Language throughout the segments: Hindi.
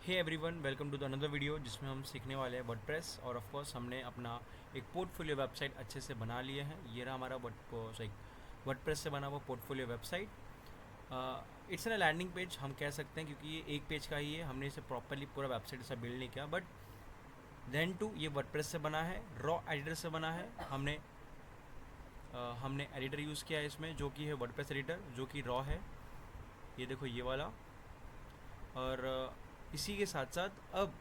Hey everyone, welcome to the another video जिसमें हम सीखने वाले हैं वर्डप्रेस। और ऑफ कोर्स हमने अपना एक पोर्टफोलियो वेबसाइट अच्छे से बना लिया है। ये रहा हमारा वर्डप्रेस से बना हुआ portfolio website. It's an landing page हम कह सकते हैं, क्योंकि ये एक पेज का ही है। हमने इसे प्रॉपरली पूरा वेबसाइट ऐसा बिल्ड नहीं किया, बट देन टू ये वर्डप्रेस से बना है, रॉ एडिटर से बना है। हमने एडिटर यूज़ किया है इसमें, जो कि है वर्डप्रेस एडिटर, जो कि रॉ है। ये देखो ये वाला। और इसी के साथ साथ अब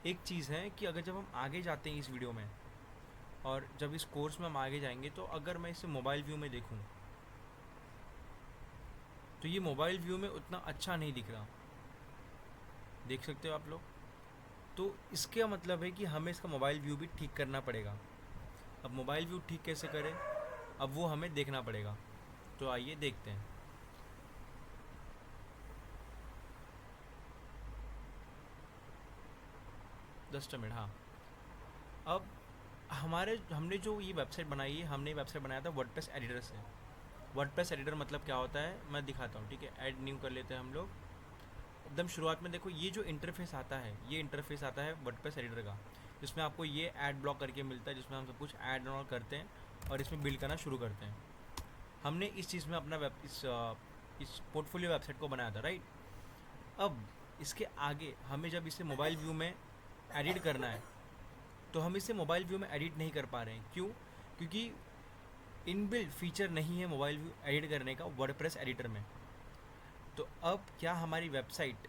एक चीज़ है कि अगर जब हम आगे जाते हैं इस वीडियो में, और जब इस कोर्स में हम आगे जाएंगे, तो अगर मैं इसे मोबाइल व्यू में देखूं तो ये मोबाइल व्यू में उतना अच्छा नहीं दिख रहा। देख सकते हो आप लोग। तो इसका मतलब है कि हमें इसका मोबाइल व्यू भी ठीक करना पड़ेगा। अब मोबाइल व्यू ठीक कैसे करें, अब वो हमें देखना पड़ेगा। तो आइए देखते हैं। Just a minute. हाँ, अब हमने जो ये वेबसाइट बनाई है, हमने वेबसाइट बनाया था वर्डप्रेस एडिटर से। वर्डप्रेस एडिटर मतलब क्या होता है मैं दिखाता हूँ, ठीक है। ऐड न्यू कर लेते हैं हम लोग। एकदम शुरुआत में देखो, ये जो इंटरफेस आता है, ये इंटरफेस आता है वर्डप्रेस एडिटर का, जिसमें आपको ये ऐड ब्लॉक करके मिलता है, जिसमें हम सब कुछ ऐड ऑन करते हैं और इसमें बिल्ड करना शुरू करते हैं। हमने इस चीज़ में अपना इस पोर्टफोलियो वेबसाइट को बनाया था, राइट। अब इसके आगे हमें जब इसे मोबाइल व्यू में एडिट करना है, तो हम इसे मोबाइल व्यू में एडिट नहीं कर पा रहे हैं। क्यों? क्योंकि इनबिल्ट फीचर नहीं है मोबाइल व्यू एडिट करने का वर्डप्रेस एडिटर में। तो अब क्या हमारी वेबसाइट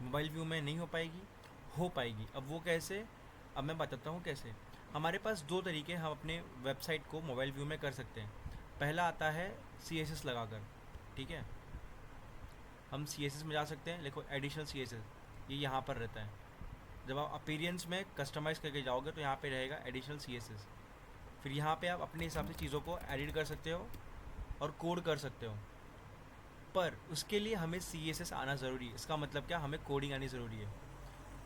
मोबाइल व्यू में नहीं हो पाएगी? हो पाएगी। अब वो कैसे? अब मैं बताता हूँ कैसे। हमारे पास दो तरीके हम अपने वेबसाइट को मोबाइल व्यू में कर सकते हैं। पहला आता है CSS लगाकर, ठीक है। हम CSS में जा सकते हैं। देखो एडिशनल CSS ये यहाँ पर रहता है। जब आप अपीरियंस में कस्टमाइज़ करके जाओगे तो यहाँ पे रहेगा एडिशनल CSS। फिर यहाँ पे आप अपने हिसाब से चीज़ों को एडिट कर सकते हो और कोड कर सकते हो। पर उसके लिए हमें CSS आना ज़रूरी है। इसका मतलब क्या, हमें कोडिंग आनी ज़रूरी है।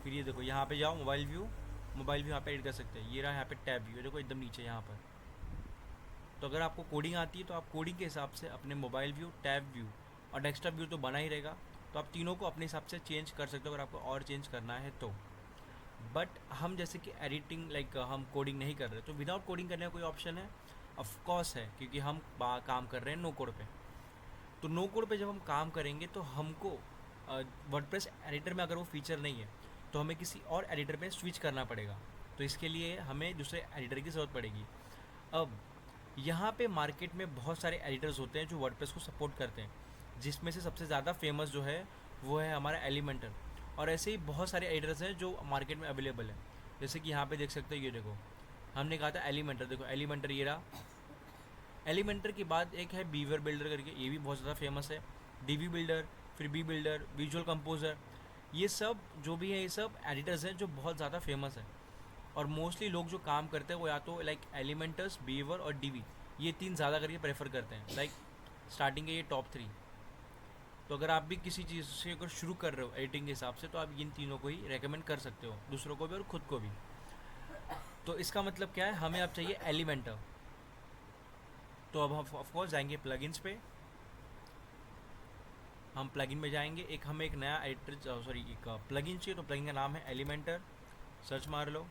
फिर ये देखो यहाँ पे जाओ, मोबाइल व्यू यहाँ पे एडिट कर सकते हैं। ये रहा यहाँ पे टैब व्यू, देखो एकदम नीचे यहाँ पर। तो अगर आपको कोडिंग आती है तो आप कोडिंग के हिसाब से अपने मोबाइल व्यू, टैब व्यू और डेस्कटॉप व्यू तो बना ही रहेगा। तो आप तीनों को अपने हिसाब से चेंज कर सकते हो अगर आपको और चेंज करना है तो। बट हम जैसे कि एडिटिंग हम कोडिंग नहीं कर रहे, तो विदाउट कोडिंग करने का कोई ऑप्शन है? ऑफ कोर्स है, क्योंकि हम काम कर रहे हैं नो कोड पे। तो नो कोड पे जब हम काम करेंगे तो हमको वर्डप्रेस एडिटर में अगर वो फीचर नहीं है, तो हमें किसी और एडिटर पे स्विच करना पड़ेगा। तो इसके लिए हमें दूसरे एडिटर की ज़रूरत पड़ेगी। अब यहाँ पे मार्केट में बहुत सारे एडिटर्स होते हैं जो वर्डप्रेस को सपोर्ट करते हैं, जिसमें से सबसे ज़्यादा फेमस जो है वो है हमारा एलिमेंटर। और ऐसे ही बहुत सारे एडिटर्स हैं जो मार्केट में अवेलेबल है। जैसे कि यहाँ पे देख सकते हो, ये देखो हमने कहा था एलिमेंटर। देखो एलिमेंटर ये रहा। एलिमेंटर के बाद एक है बीवर बिल्डर करके, ये भी बहुत ज़्यादा फेमस है। डीवी बिल्डर, फिर बी बिल्डर, विजुअल कंपोजर, ये सब जो भी है ये सब एडिटर्स हैं जो बहुत ज़्यादा फेमस है। और मोस्टली लोग जो काम करते हैं वो या तो लाइक एलिमेंटर्स, बीवर और डीवी, ये तीन ज़्यादा करके प्रेफर करते हैं। लाइक स्टार्टिंग के ये टॉप 3। तो अगर आप भी किसी चीज़ से अगर शुरू कर रहे हो एडिटिंग के हिसाब से, तो आप इन तीनों को ही रेकमेंड कर सकते हो, दूसरों को भी और ख़ुद को भी। तो इसका मतलब क्या है, हमें अब चाहिए एलिमेंटर। तो अब हम ऑफकोर्स जाएंगे प्लगइन्स पे। हम प्लगइन में जाएंगे। हमें एक नया एडिटर, सॉरी एक प्लगइन चाहिए। तो प्लगइन का नाम है एलिमेंटर। सर्च मार लो।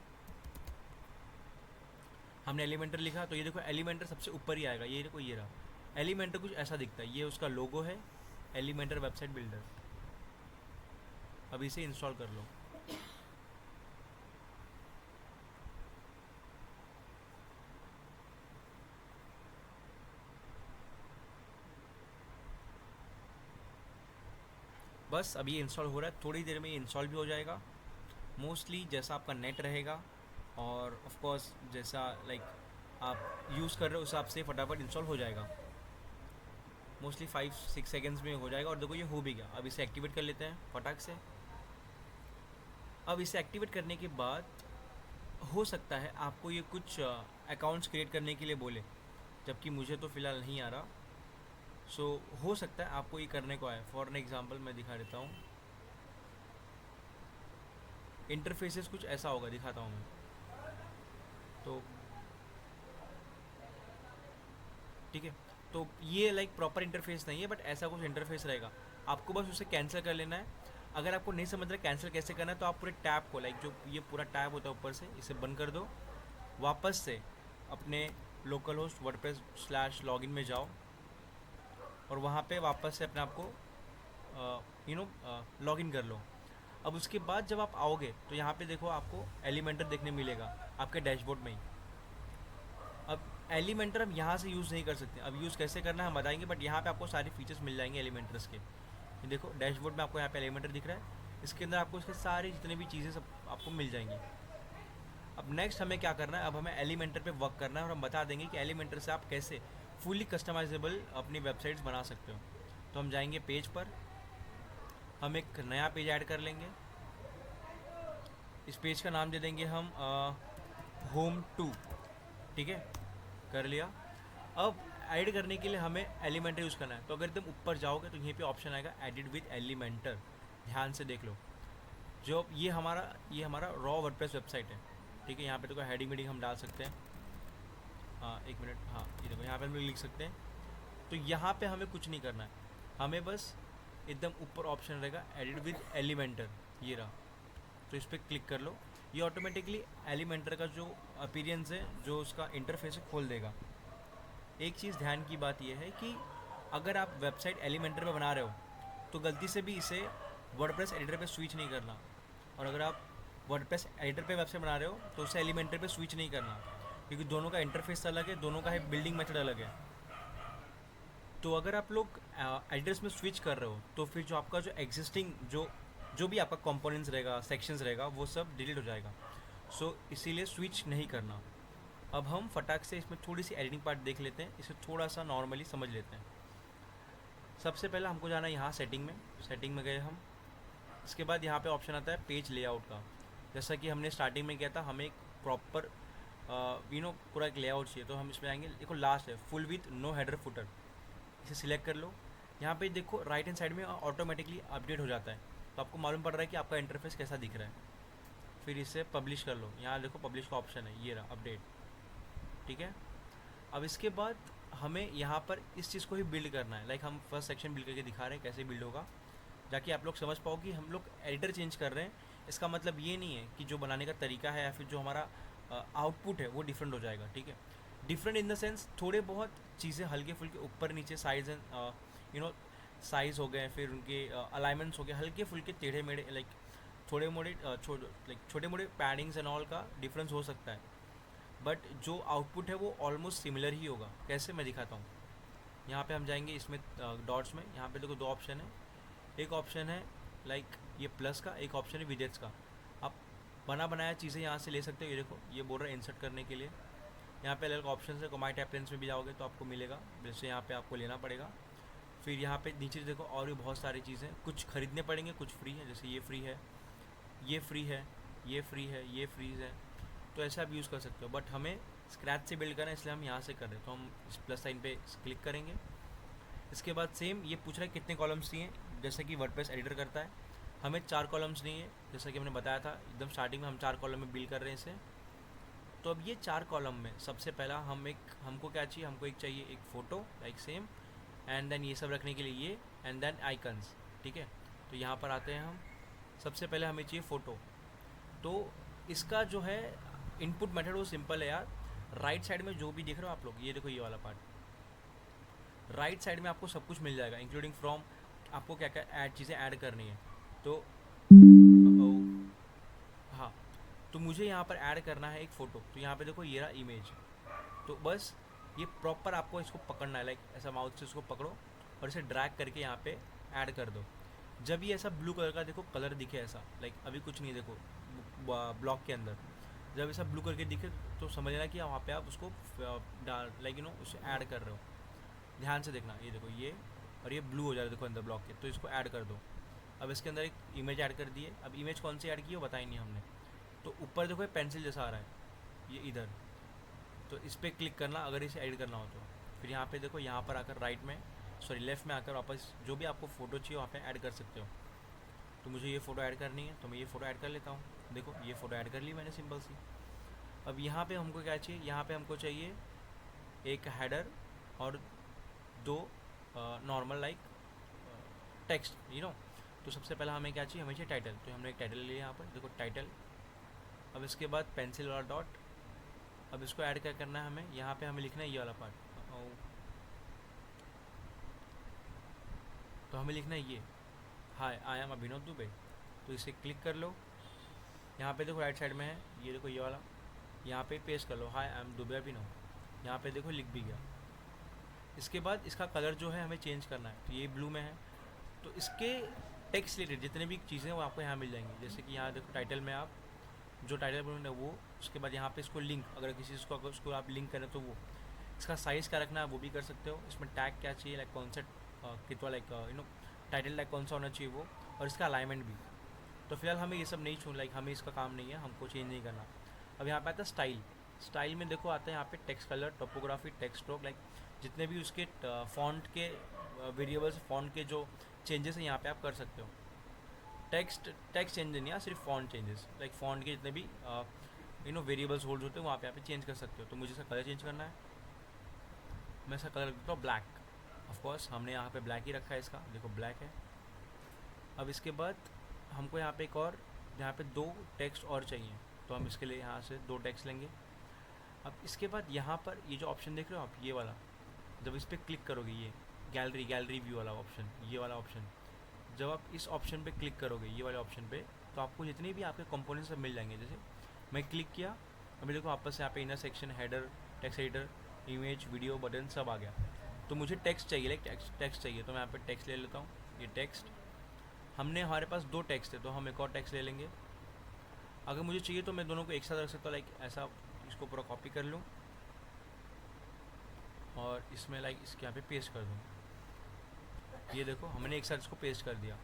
हमने एलिमेंटर लिखा तो ये देखो एलिमेंटर सबसे ऊपर ही आएगा। ये देखो ये रहा एलिमेंटर, कुछ ऐसा दिखता है। ये उसका लोगो है, एलिमेंटर वेबसाइट बिल्डर। अब इसे इंस्टॉल कर लो। बस अब ये इंस्टॉल हो रहा है, थोड़ी देर में ये इंस्टॉल भी हो जाएगा। मोस्टली जैसा आपका नेट रहेगा और ऑफ कोर्स जैसा आप यूज़ कर रहे हो उस हिसाब से फटाफट इंस्टॉल हो जाएगा। मोस्टली 5-6 सेकेंड्स में हो जाएगा। और देखो ये हो भी गया। अब इसे एक्टिवेट कर लेते हैं फटाक से। अब इसे एक्टिवेट करने के बाद हो सकता है आपको ये कुछ अकाउंट्स क्रिएट करने के लिए बोले, जबकि मुझे तो फ़िलहाल नहीं आ रहा। सो हो सकता है आपको ये करने को आए। फॉर एन एग्जांपल मैं दिखा देता हूँ। इंटरफेसेस कुछ ऐसा होगा, दिखाता हूँ मैं। तो ठीक है, तो ये लाइक प्रॉपर इंटरफेस नहीं है, बट ऐसा कुछ इंटरफेस रहेगा। आपको बस उसे कैंसिल कर लेना है। अगर आपको नहीं समझ रहा कैंसिल कैसे करना है तो आप पूरे टैब को लाइक जो ये पूरा टैब होता है ऊपर से इसे बंद कर दो, वापस से अपने local host WordPress slash login में जाओ और वहाँ पे वापस से अपने आप को लॉगिन कर लो। अब उसके बाद जब आप आओगे तो यहाँ पे देखो आपको एलिमेंटर देखने मिलेगा आपके डैशबोर्ड में ही। अब एलिमेंटर हम यहाँ से यूज़ नहीं कर सकते, अब यूज़ कैसे करना है हम बताएंगे, बट यहाँ पे आपको सारे फीचर्स मिल जाएंगे एलिमेंटर्स के। ये देखो डैशबोर्ड में आपको यहाँ पे एलिमेंटर दिख रहा है, इसके अंदर आपको इसके सारी जितने भी चीज़ें सब आपको मिल जाएंगी। अब नेक्स्ट हमें क्या करना है, अब हमें एलिमेंटर पे वर्क करना है और हम बता देंगे कि एलिमेंटर से आप कैसे फुली कस्टमाइजेबल अपनी वेबसाइट्स बना सकते हो। तो हम जाएंगे पेज पर, हम एक नया पेज ऐड कर लेंगे। इस पेज का नाम दे देंगे हम होम 2, ठीक है, कर लिया। अब ऐड करने के लिए हमें एलिमेंटर यूज़ करना है, तो अगर तुम ऊपर जाओगे तो यहीं पे ऑप्शन आएगा एडिट विद एलिमेंटर। ध्यान से देख लो, जो ये हमारा रॉ वर्डप्रेस वेबसाइट है, ठीक है। यहाँ पे तो कोई हेडिंग वेडिंग हम डाल सकते हैं, हाँ एक मिनट, हाँ ये देखो यहाँ पे हम लोग लिख सकते हैं। तो यहाँ पे हमें कुछ नहीं करना है, हमें बस एकदम ऊपर ऑप्शन रहेगा एडिट विद एलिमेंटर, ये रहा। तो इस पर क्लिक कर लो, ये ऑटोमेटिकली एलिमेंटर का जो अपीरियंस है, जो उसका इंटरफेस है, खोल देगा। एक चीज़ ध्यान की बात यह है कि अगर आप वेबसाइट एलिमेंटर पे बना रहे हो तो गलती से भी इसे वर्डप्रेस एडिटर पे स्विच नहीं करना, और अगर आप वर्डप्रेस एडिटर पे वेबसाइट बना रहे हो तो उसे एलिमेंटर पे स्विच नहीं करना, क्योंकि दोनों का इंटरफेस अलग है, दोनों का है बिल्डिंग मेथड अलग है। तो अगर आप लोग एडिटर्स में स्विच कर रहे हो तो फिर जो आपका जो एग्जिस्टिंग जो भी आपका कंपोनेंट्स रहेगा, सेक्शंस रहेगा, वो सब डिलीट हो जाएगा। सो इसीलिए स्विच नहीं करना। अब हम फटाक से इसमें थोड़ी सी एडिटिंग पार्ट देख लेते हैं, इसे थोड़ा सा नॉर्मली समझ लेते हैं। सबसे पहले हमको जाना है यहाँ सेटिंग में गए हम। इसके बाद यहाँ पे ऑप्शन आता है पेज लेआउट का। जैसा कि हमने स्टार्टिंग में किया था, हमें एक प्रॉपर पूरा एक लेआउट चाहिए, तो हम इसमें आएंगे। देखो लास्ट है full with no header footer, इसे सिलेक्ट कर लो। यहाँ पे देखो राइट हैंड साइड में ऑटोमेटिकली अपडेट हो जाता है, तो आपको मालूम पड़ रहा है कि आपका इंटरफेस कैसा दिख रहा है। फिर इसे पब्लिश कर लो, यहाँ देखो पब्लिश का ऑप्शन है, ये रहा अपडेट, ठीक है। अब इसके बाद हमें यहाँ पर इस चीज़ को ही बिल्ड करना है, लाइक हम फर्स्ट सेक्शन बिल्ड करके दिखा रहे हैं कैसे बिल्ड होगा, ताकि आप लोग समझ पाओ कि हम लोग एडिटर चेंज कर रहे हैं। इसका मतलब ये नहीं है कि जो बनाने का तरीका है या फिर जो हमारा आउटपुट है वो डिफरेंट हो जाएगा, ठीक है। डिफरेंट इन द सेंस थोड़े बहुत चीज़ें हल्के फुल्के ऊपर नीचे साइज एंड साइज़ हो गए, फिर उनके अलाइनमेंट्स हो गए, हल्के फुल्के टेढ़े मेढ़े, लाइक छोटे मोटे पैडिंग्स एंड ऑल का डिफरेंस हो सकता है, बट जो आउटपुट है वो ऑलमोस्ट सिमिलर ही होगा। कैसे, मैं दिखाता हूँ। यहाँ पे हम जाएंगे इसमें डॉट्स में, यहाँ पे देखो दो ऑप्शन है, एक ऑप्शन है लाइक ये प्लस का, एक ऑप्शन है विजेट्स का। आप बनाया चीज़ें यहाँ से ले सकते हो। ये देखो ये बोल रहा है इंसर्ट करने के लिए, यहाँ पे अलग ऑप्शन है। माई टैप लेंस में भी जाओगे तो आपको मिलेगा, जैसे यहाँ पे आपको लेना पड़ेगा। फिर यहाँ पे नीचे देखो और भी बहुत सारी चीज़ें, कुछ खरीदने पड़ेंगे, कुछ फ्री है, जैसे ये फ्री है, ये फ्री है, ये फ्री है, ये फ्री है, तो ऐसा आप यूज़ कर सकते हो। बट हमें स्क्रैच से बिल्ड करना है, इसलिए हम यहाँ से कर रहे हैं, तो हम इस प्लस साइन पे क्लिक करेंगे। इसके बाद सेम ये पूछ रहा है कितने कॉलम्स चाहिए, जैसे कि वर्डप्रेस एडिटर करता है। हमें 4 कॉलम्स नहीं है, जैसा कि हमने बताया था एकदम स्टार्टिंग में, हम 4 कॉलम में बिल्ड कर रहे हैं इसे। तो अब ये 4 कॉलम में सबसे पहला हमको क्या चाहिए, हमको एक चाहिए एक photo like same, and then ये सब रखने के लिए ये, एंड देन आइकन्स, ठीक है। तो यहाँ पर आते हैं हम, सबसे पहले हमें चाहिए फ़ोटो। तो इसका जो है इनपुट मेथड वो सिंपल है यार। राइट साइड में जो भी देख रहे हो आप लोग, ये देखो ये वाला पार्ट, राइट साइड में आपको सब कुछ मिल जाएगा, इंक्लूडिंग फ्रॉम आपको क्या क्या चीज़ें ऐड करनी है। तो हाँ, तो मुझे यहाँ पर ऐड करना है एक फ़ोटो, तो यहाँ पे देखो ये रहा इमेज। तो बस ये प्रॉपर आपको इसको पकड़ना है, लाइक ऐसा माउथ से इसको पकड़ो और इसे ड्रैग करके यहाँ पे ऐड कर दो। जब ये ऐसा ब्लू कलर का देखो कलर दिखे ऐसा, लाइक अभी कुछ नहीं देखो ब्लॉक के अंदर, जब ऐसा ब्लू करके दिखे तो समझ लेना कि वहाँ पे आप उसको लाइक उसे ऐड कर रहे हो। ध्यान से देखना, ये देखो ये, और ये ब्लू हो जा रहा है देखो अंदर ब्लॉक के, तो इसको ऐड कर दो। अब इसके अंदर एक इमेज ऐड कर दिए। अब इमेज कौन सी ऐड की हो बताई नहीं हमने, तो ऊपर देखो पेंसिल जैसा आ रहा है ये इधर, तो इस पर क्लिक करना अगर इसे ऐड करना हो तो। फिर यहाँ पे देखो, यहाँ पर आकर राइट में लेफ़्ट में आकर वापस जो भी आपको फ़ोटो चाहिए वहाँ पे ऐड कर सकते हो। तो मुझे ये फ़ोटो ऐड करनी है, तो मैं ये फ़ोटो ऐड कर लेता हूँ। देखो ये फ़ोटो ऐड कर ली मैंने सिंपल सी। अब यहाँ पे हमको क्या चाहिए, यहाँ पे हमको चाहिए एक हेडर और 2 नॉर्मल लाइक टेक्स्ट, तो सबसे पहला हमें क्या चाहिए, हमें चाहिए टाइटल। तो हमने एक टाइटल लिया यहाँ पर, देखो टाइटल। अब इसके बाद पेंसिल वाला डॉट। अब इसको ऐड क्या करना है हमें, यहाँ पे हमें लिखना है ये वाला पार्ट। तो हमें लिखना है ये, हाय आई एम अभिनव दुबे। तो इसे क्लिक कर लो, यहाँ पे देखो राइट साइड में है, ये देखो ये वाला, यहाँ पे पेस्ट कर लो, हाय आई एम दुबे अभिनव। यहाँ पे देखो लिख भी गया। इसके बाद इसका कलर जो है हमें चेंज करना है, तो ये ब्लू में है। तो इसके टेक्स्ट रिलेटेड जितने भी चीज़ें हैं वो आपको यहाँ मिल जाएंगी। जैसे कि यहाँ देखो टाइटल में आप जो टाइटल बोलोगे वो, उसके बाद यहाँ पे इसको लिंक, अगर किसी चीज़ को अगर उसको आप लिंक करें तो वो, इसका साइज़ क्या रखना है वो भी कर सकते हो। इसमें टैग क्या चाहिए, लाइक कौन सा कितना, लाइक टाइटल लाइक कौन सा होना चाहिए वो, और इसका अलाइनमेंट भी। तो फिलहाल हमें ये सब नहीं छू, लाइक हमें इसका काम नहीं है, हमको चेंज नहीं करना। अब यहाँ पे आता है स्टाइल। स्टाइल में देखो आता है यहाँ पे text colour, topography, text stroke, like जितने भी उसके फॉन्ट के वेरिएबल्स, फॉन्ट के जो चेंजेस हैं यहाँ पे आप कर सकते हो। टेक्स्ट चेंज नहीं है, सिर्फ फॉन्ट चेंजेस, लाइक फॉन्ट के जितने भी वेरिएबल्स होल्ड होते हैं वहाँ पे यहाँ पे चेंज कर सकते हो। तो मुझे इसका कलर चेंज करना है, मैं इसका कलर रखता हूँ ब्लैक। ऑफकोर्स हमने यहाँ पे ब्लैक ही रखा है, इसका देखो ब्लैक है। अब इसके बाद हमको यहाँ पे एक और, यहाँ पे 2 टेक्स्ट और चाहिए, तो हम इसके लिए यहाँ से 2 टेक्स्ट लेंगे। अब इसके बाद यहाँ पर ये जो ऑप्शन देख रहे हो आप, ये वाला, जब इस पर क्लिक करोगे, ये गैलरी व्यू वाला ऑप्शन, ये वाला ऑप्शन, जब आप इस ऑप्शन पे क्लिक करोगे, ये वाले ऑप्शन पे, तो आपको जितने भी आपके कंपोनेंट्स सब मिल जाएंगे। जैसे मैं क्लिक किया, अभी देखो वापस से यहाँ पे inner section, header, text editor, image, video, button सब आ गया। तो मुझे टेक्स्ट चाहिए, लाइक टेक्स्ट चाहिए, तो मैं यहाँ पे टेक्स्ट ले लेता हूँ। ये टेक्स्ट, हमारे पास 2 टेक्स्ट है तो हम एक और टेक्स्ट ले लेंगे। अगर मुझे चाहिए तो मैं दोनों को एक साथ रख सकता हूँ, लाइक ऐसा, इसको पूरा कॉपी कर लूँ और इसमें लाइक इसके यहाँ पे पेस्ट कर दूँ। ये देखो हमने एक साथ इसको पेस्ट कर दिया।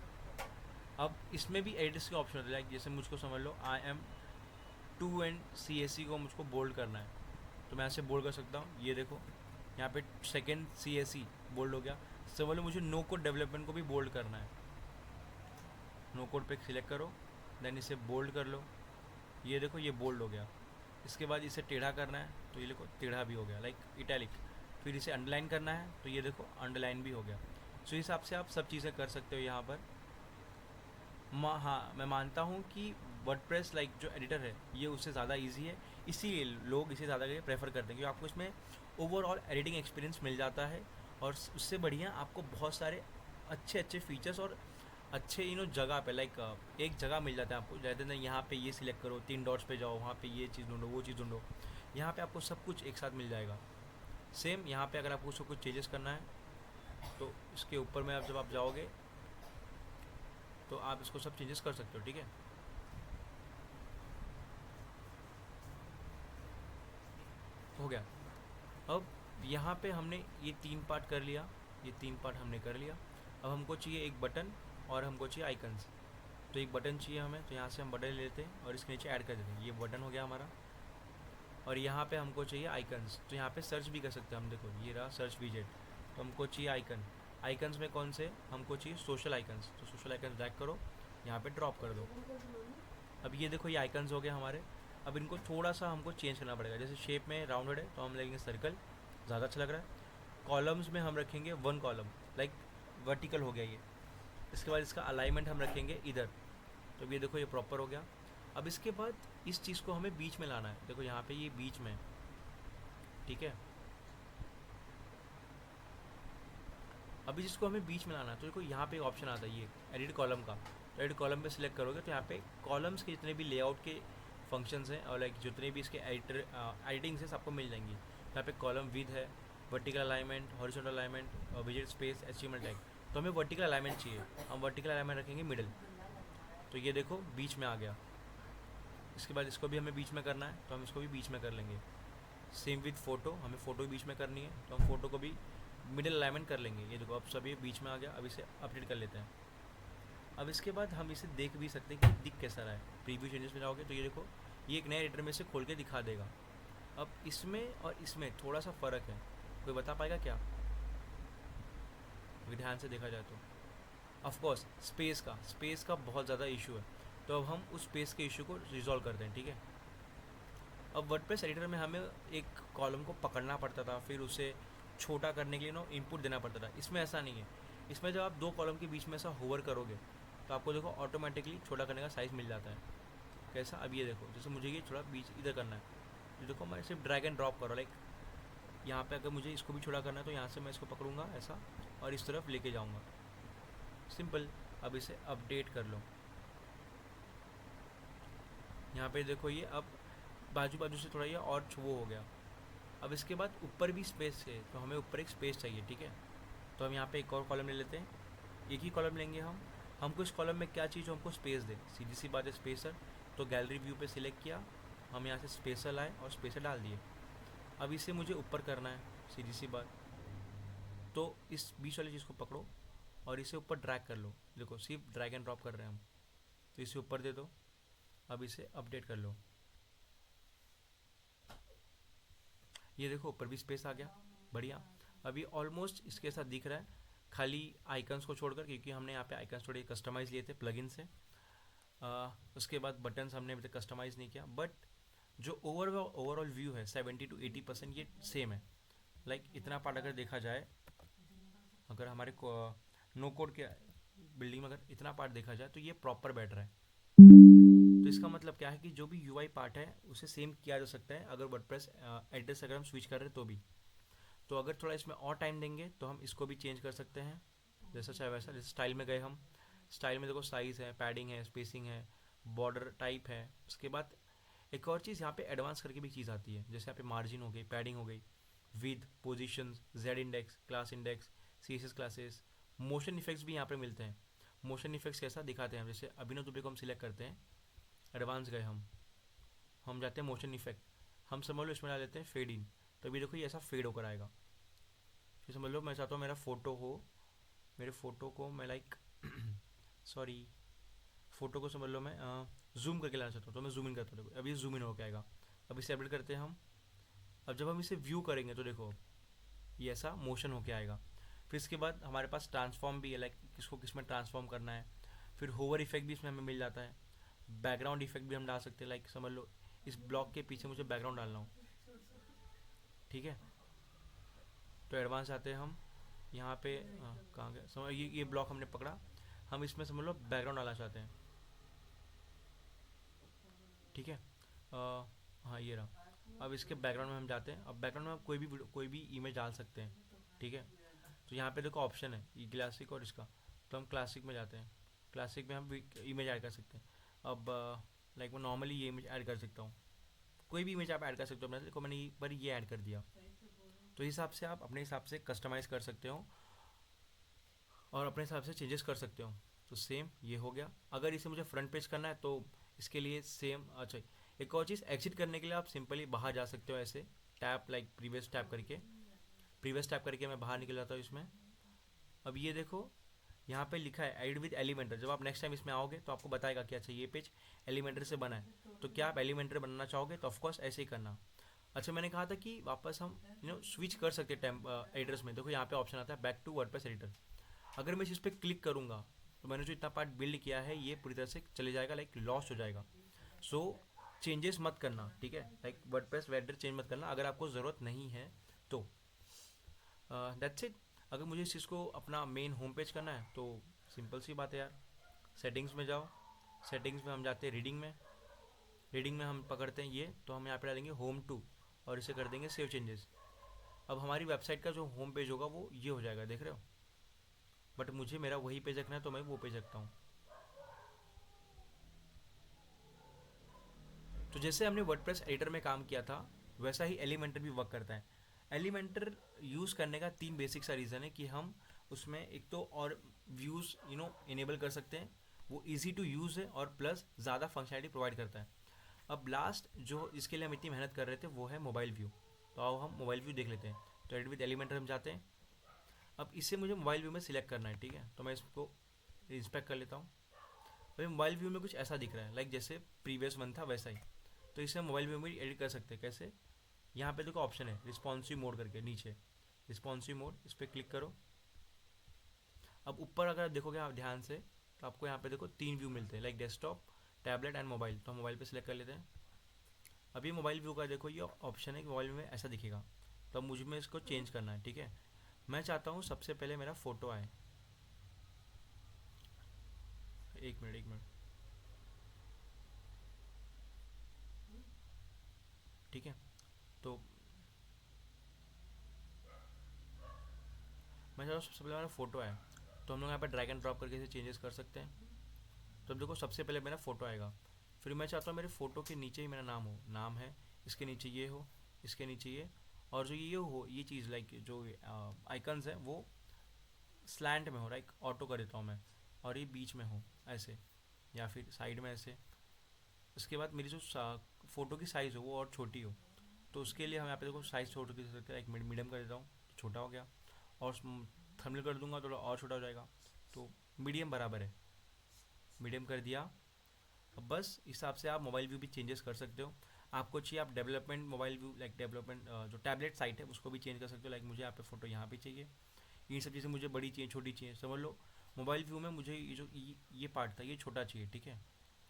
अब इसमें भी एडिट्स के ऑप्शन होते हैं, लाइक जैसे मुझको समझ लो IM2 एंड CSE को मुझको बोल्ड करना है, तो मैं ऐसे बोल्ड कर सकता हूँ। ये देखो यहाँ पे सेकेंड CSE बोल्ड हो गया। समझ लो मुझे नो कोड डेवलपमेंट को भी बोल्ड करना है, नो कोड पे सिलेक्ट करो, देन इसे बोल्ड कर लो। ये देखो ये बोल्ड हो गया। इसके बाद इसे टेढ़ा करना है, तो ये देखो टेढ़ा भी हो गया, लाइक इटैलिक। फिर इसे अंडरलाइन करना है, तो ये देखो अंडरलाइन भी हो गया। सो इस हिसाब से आप सब चीज़ें कर सकते हो यहाँ पर। हाँ, मैं मानता हूँ कि वर्डप्रेस लाइक जो एडिटर है ये उससे ज़्यादा इजी है, इसीलिए लोग इसे ज़्यादा प्रेफर करते हैं, क्योंकि आपको इसमें ओवरऑल एडिटिंग एक्सपीरियंस मिल जाता है। और उससे बढ़िया आपको बहुत सारे अच्छे अच्छे फीचर्स और अच्छे जगह पे, लाइक एक जगह मिल जाता है आपको। जैसे ना यहाँ पे ये सिलेक्ट करो, 3 डॉट्स पे जाओ, वहाँ पे ये चीज़ ढूंढो, वो चीज़ ढूंढो, यहाँ पे आपको सब कुछ एक साथ मिल जाएगा। सेम यहाँ पे अगर आपको उसको कुछ चेंजेस करना है तो इसके ऊपर में जब आप जाओगे तो आप इसको सब चेंजेस कर सकते हो, ठीक है। हो गया। अब यहाँ पे हमने ये 3 पार्ट कर लिया, ये 3 पार्ट हमने कर लिया। अब हमको चाहिए एक बटन और हमको चाहिए आइकन्स। तो एक बटन चाहिए हमें, तो यहाँ से हम बटन ले लेते हैं और इसके नीचे ऐड कर देते हैं। ये बटन हो गया हमारा। और यहाँ पे हमको चाहिए आइकन्स, तो यहाँ पे सर्च भी कर सकते हैं हम। देखो ये रहा सर्च विजेट, तो हमको चाहिए आइकन। आइकन्स में कौन से हमको चाहिए, सोशल आइकन्स। तो सोशल आइकन्स ड्रैग करो, यहाँ पे ड्रॉप कर दो। अब ये देखो ये आइकन्स हो गए हमारे। अब इनको थोड़ा सा हमको चेंज करना पड़ेगा। जैसे शेप में राउंडेड है तो हम लेंगे सर्कल, ज़्यादा अच्छा लग रहा है। कॉलम्स में हम रखेंगे 1 कॉलम, लाइक वर्टिकल हो गया ये। इसके बाद इसका अलाइनमेंट हम रखेंगे इधर, तो ये देखो ये प्रॉपर हो गया। अब इसके बाद इस चीज़ को हमें बीच में लाना है। देखो यहाँ पे ये बीच में, ठीक है। अभी जिसको हमें बीच में लाना है, तो देखो यहाँ पे एक ऑप्शन आता है ये एडिट कॉलम का। तो एडिट कॉलम पे सिलेक्ट करोगे तो यहाँ पे कॉलम्स के जितने भी लेआउट के फंक्शंस हैं और लाइक जितने भी इसके एडिटिंग से आपको मिल जाएंगी। यहाँ पे कॉलम विद है, वर्टिकल अलाइनमेंट, हॉरिजॉन्टल अलाइनमेंट, विजेट स्पेस, HTML टैग। तो हमें वर्टिकल अलाइनमेंट चाहिए, हम वर्टिकल अलाइनमेंट रखेंगे मिडिल। तो ये देखो बीच में आ गया। इसके बाद इसको भी हमें बीच में करना है, तो हम इसको भी बीच में कर लेंगे। सेम विद फ़ोटो, हमें फ़ोटो भी बीच में करनी है, तो हम फ़ोटो को भी मिडिल अलाइनमेंट कर लेंगे। ये देखो अब सभी बीच में आ गया। अब इसे अपडेट कर लेते हैं। अब इसके बाद हम इसे देख भी सकते हैं कि दिख कैसा रहा है। प्रीव्यू चेंजेस में जाओगे तो ये देखो ये एक नए एडिटर में से खोल के दिखा देगा। अब इसमें और इसमें थोड़ा सा फ़र्क है, कोई बता पाएगा क्या? अगर ध्यान से देखा जाए तो ऑफकोर्स स्पेस का बहुत ज़्यादा इशू है, तो अब हम उस स्पेस के इशू को रिजॉल्व करते हैं, ठीक है। अब वर्डप्रेस एडिटर में हमें एक कॉलम को पकड़ना पड़ता था, फिर उसे छोटा करने के लिए इनपुट देना पड़ता था। इसमें ऐसा नहीं है। इसमें जब आप 2 कॉलम के बीच में ऐसा होवर करोगे तो आपको देखो ऑटोमेटिकली छोटा करने का साइज़ मिल जाता है। कैसा, अब ये देखो जैसे मुझे ये थोड़ा बीच इधर करना है, तो देखो मैं सिर्फ ड्रैग एंड ड्रॉप करो, लाइक यहाँ पे अगर मुझे इसको भी छोटा करना है तो यहाँ से मैं इसको पकड़ूंगा ऐसा और इस तरफ लेके जाऊँगा, सिंपल। अब इसे अपडेट कर लो, यहाँ पे देखो ये अब बाजू बाजू से थोड़ा ये और वो हो गया। अब इसके बाद ऊपर भी स्पेस है, तो हमें ऊपर एक स्पेस चाहिए, ठीक है। तो हम यहाँ पे एक और कॉलम ले लेते हैं, एक ही कॉलम लेंगे हम। हमको इस कॉलम में क्या चीज़, हमको स्पेस दे, सीधी सी बात है स्पेसर। तो गैलरी व्यू पे सिलेक्ट किया, हम यहाँ से स्पेसर लाए और स्पेसर डाल दिए। अब इसे मुझे ऊपर करना है, सीधी सी बात। तो इस बीच वाली चीज़ को पकड़ो और इसे ऊपर ड्रैग कर लो, देखो सिर्फ ड्रैग एंड ड्रॉप कर रहे हैं हम। तो इसे ऊपर दे दो, अब इसे अपडेट कर लो, ये देखो ऊपर भी स्पेस आ गया, बढ़िया। अभी ऑलमोस्ट इसके साथ दिख रहा है, खाली आइकन्स को छोड़कर, क्योंकि हमने यहाँ पे आइकन्स थोड़े कस्टमाइज़ लिए थे प्लगइन से। उसके बाद बटन्स हमने अभी तक कस्टमाइज़ नहीं किया, बट जो ओवरऑल व्यू है 70 to 80% ये सेम है। लाइक इतना पार्ट अगर देखा जाए, अगर हमारे नो कोड के बिल्डिंग में अगर इतना पार्ट देखा जाए तो ये प्रॉपर बैठ रहा है। तो इसका मतलब क्या है कि जो भी यूआई पार्ट है उसे सेम किया जा सकता है अगर वर्डप्रेस एड्रेस अगर हम स्विच कर रहे हैं तो भी। तो अगर थोड़ा इसमें और टाइम देंगे तो हम इसको भी चेंज कर सकते हैं, जैसा चाहे वैसा। जैसे स्टाइल में गए हम, स्टाइल में देखो साइज़ है, पैडिंग है, स्पेसिंग है, बॉर्डर टाइप है। उसके बाद एक और चीज़ यहाँ पे एडवांस करके भी चीज़ आती है, जैसे यहाँ पे मार्जिन हो गई, पैडिंग हो गई, with position, z index, class index, C S S classes, motion effects भी यहाँ पे मिलते हैं। मोशन इफेक्ट्स कैसा दिखाते हैं, जैसे अभिनव दुबे को हम सिलेक्ट करते हैं, एडवांस गए हम जाते हैं मोशन इफेक्ट, हम समझ लो इसमें डाल लेते हैं फेड इन। तो अभी देखो ये ऐसा फेड होकर आएगा। फिर समझ लो मैं चाहता हूँ मेरा फ़ोटो हो, मेरे फ़ोटो को मैं लाइक सॉरी, फ़ोटो को समझ लो मैं जूम करके लाना चाहता हूँ, तो मैं जूम इन करता हूँ, देखो अभी जूम इन होकर आएगा। अब इसे अपडेट करते हैं हम। अब जब हम इसे व्यू करेंगे तो देखो ये ऐसा मोशन होके आएगा। फिर इसके बाद हमारे पास ट्रांसफॉर्म भी है, लाइक किसको किस में ट्रांसफॉर्म करना है। फिर होवर इफेक्ट भी इसमें हमें मिल जाता है। बैकग्राउंड इफेक्ट भी हम डाल सकते हैं, लाइक समझ लो इस ब्लॉक के पीछे मुझे बैकग्राउंड डालना हो, ठीक है। तो एडवांस आते हैं हम, यहाँ पे कहाँ गए, समझ ये ब्लॉक हमने पकड़ा, हम इसमें समझ लो बैकग्राउंड डालना चाहते हैं, ठीक है। हाँ ये रहा। अब इसके बैकग्राउंड में हम जाते हैं, अब बैकग्राउंड में हम कोई भी इमेज डाल सकते हैं, ठीक है। तो यहाँ पे देखो ऑप्शन है ये क्लासिक और इसका, तो हम क्लासिक में जाते हैं। क्लासिक में हम इमेज ऐड कर सकते हैं। अब लाइक मैं नॉर्मली ये इमेज ऐड कर सकता हूँ, कोई भी इमेज आप ऐड कर सकते हो अपने से, देखो मैंने पर ये ऐड कर दिया। तो इस हिसाब से आप अपने हिसाब से कस्टमाइज़ कर सकते हो और अपने हिसाब से चेंजेस कर सकते हो। तो सेम ये हो गया। अगर इसे मुझे फ्रंट पेज करना है तो इसके लिए सेम, अच्छा एक और चीज़, एग्जिट करने के लिए आप सिंपली बाहर जा सकते हो ऐसे, टैप लाइक प्रीवियस टैप करके, प्रीवियस टैप करके मैं बाहर निकल जाता हूँ इसमें। अब ये देखो यहाँ पे लिखा है एड विद एलिमेंटर, जब आप नेक्स्ट टाइम इसमें आओगे तो आपको बताएगा कि अच्छा ये पेज एलिमेंटर से बना है, तो क्या आप एलिमेंटर बनाना चाहोगे तो ऑफकोर्स ऐसे ही करना। अच्छा मैंने कहा था कि वापस हम स्विच कर सकते हैं एड्रेस में, देखो यहाँ पे ऑप्शन आता है बैक टू वर्डप्रेस एडिटर। अगर मैं इस पर क्लिक करूँगा तो मैंने जो इतना पार्ट बिल्ड किया है ये पूरी तरह से चले जाएगा, लाइक लॉस्ट हो जाएगा। सो चेंजेस मत करना, ठीक है, लाइक वर्डप्रेस वेडर चेंज मत करना अगर आपको ज़रूरत नहीं है तो। That's it. अगर मुझे इस चीज़ को अपना मेन होम पेज करना है तो सिंपल सी बात है यार, सेटिंग्स में जाओ, सेटिंग्स में हम जाते हैं रीडिंग में, रीडिंग में हम पकड़ते हैं ये, तो हम यहाँ पे डालेंगे होम टू और इसे कर देंगे सेव चेंजेस। अब हमारी वेबसाइट का जो होम पेज होगा वो ये हो जाएगा, देख रहे हो। बट मुझे मेरा वही पेज रखना है तो मैं वो पेज रखता हूँ। तो जैसे हमने वर्डप्रेस एडिटर में काम किया था वैसा ही एलिमेंटर भी वर्क करता है। एलिमेंटर यूज़ करने का तीन बेसिक सा रीज़न है कि हम उसमें एक तो और व्यूज़ इनेबल कर सकते हैं, वो इजी टू यूज़ है और प्लस ज़्यादा फंक्शनलिटी प्रोवाइड करता है। अब लास्ट जो इसके लिए हम इतनी मेहनत कर रहे थे वो है मोबाइल व्यू, तो आओ हम मोबाइल व्यू देख लेते हैं। तो एडिट विद एलिमेंटर हम जाते हैं। अब इससे मुझे मोबाइल व्यू में सिलेक्ट करना है, ठीक है, तो मैं इसको इंस्पेक्ट कर लेता हूँ। अभी मोबाइल व्यू में कुछ ऐसा दिख रहा है, लाइक जैसे प्रीवियस वन था वैसा ही। तो इसे मोबाइल व्यू में एडिट कर सकते हैं, कैसे, यहाँ पे देखो ऑप्शन है रिस्पॉन्सिव मोड करके नीचे, रिस्पॉन्सिव मोड, इस पर क्लिक करो। अब ऊपर अगर देखोगे आप ध्यान से तो आपको यहाँ पे देखो तीन व्यू मिलते हैं, like desktop, tablet and mobile. तो हम मोबाइल पे सिलेक्ट कर लेते हैं। अभी मोबाइल व्यू का देखो ये ऑप्शन है कि मोबाइल में ऐसा दिखेगा, तो अब मुझे में इसको चेंज करना है, ठीक है। मैं चाहता हूँ सबसे पहले मेरा फ़ोटो आए, एक मिनट एक मिनट। ठीक है, तो मैं चाहता हूँ सबसे पहले मेरा फ़ोटो है, तो हम लोग यहाँ पर ड्रैग एंड ड्रॉप करके इसे चेंजेस कर सकते हैं। तो अब देखो सबसे पहले मेरा फ़ोटो आएगा, फिर मैं चाहता हूँ मेरे फ़ोटो के नीचे ही मेरा नाम हो, नाम है, इसके नीचे ये हो, इसके नीचे ये, और जो ये हो ये चीज़ लाइक जो आइकन्स है वो स्लैंट में हो, लाइक ऑटो कर देता हूँ मैं, और ये बीच में हो ऐसे, या फिर साइड में ऐसे। उसके बाद मेरी जो फ़ोटो की साइज़ हो वो और छोटी हो, तो उसके लिए हम यहाँ पे देखो साइज़ छोटी कर सकते हैं, एक मीडियम कर देता हूँ, छोटा हो गया। और थंबनेल कर दूंगा थोड़ा और छोटा हो जाएगा, तो मीडियम बराबर है, मीडियम कर दिया। अब बस इस हिसाब से आप मोबाइल व्यू भी चेंजेस कर सकते हो। आपको चाहिए आप development mobile view like development जो टैबलेट साइट है उसको भी चेंज कर सकते हो, लाइक मुझे यहाँ पे फ़ोटो यहाँ पे चाहिए, ये सब चीज़ें मुझे बड़ी चाहिए छोटी चाहिए, समझ लो। मोबाइल व्यू में मुझे ये जो ये पार्ट था ये छोटा चाहिए, ठीक है,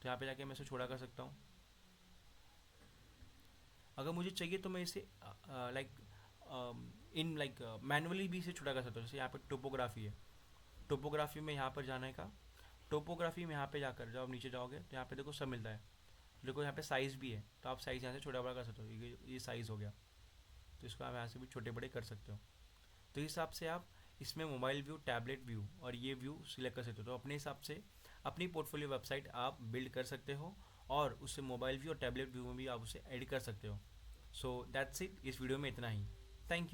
तो यहाँ पे जाके मैं इसे छोटा कर सकता हूँ। अगर मुझे चाहिए तो मैं इसे लाइक इन लाइक मैनुअली भी इसे छोटा कर सकता हूँ। जैसे यहाँ पे टोपोग्राफी है, टोपोग्राफी में यहाँ पर जाने का, टोपोग्राफी में यहाँ पे जाकर जब आप नीचे जाओगे तो यहाँ पे देखो सब मिलता है, देखो यहाँ पे साइज़ भी है, तो आप साइज़ यहाँ से छोटा बड़ा कर सकते हो, ये साइज़ हो गया, तो इसको आप यहाँ से भी छोटे बड़े कर सकते हो। तो इस हिसाब से आप इसमें मोबाइल व्यू, टैबलेट व्यू और ये व्यू सिलेक्ट कर सकते हो, तो अपने हिसाब से अपनी पोर्टफोलियो वेबसाइट आप बिल्ड कर सकते हो, और उससे मोबाइल व्यू और टैबलेट व्यू में भी आप उसे एड कर सकते हो। सो दैट्स इट, इस वीडियो में इतना ही। Thank you.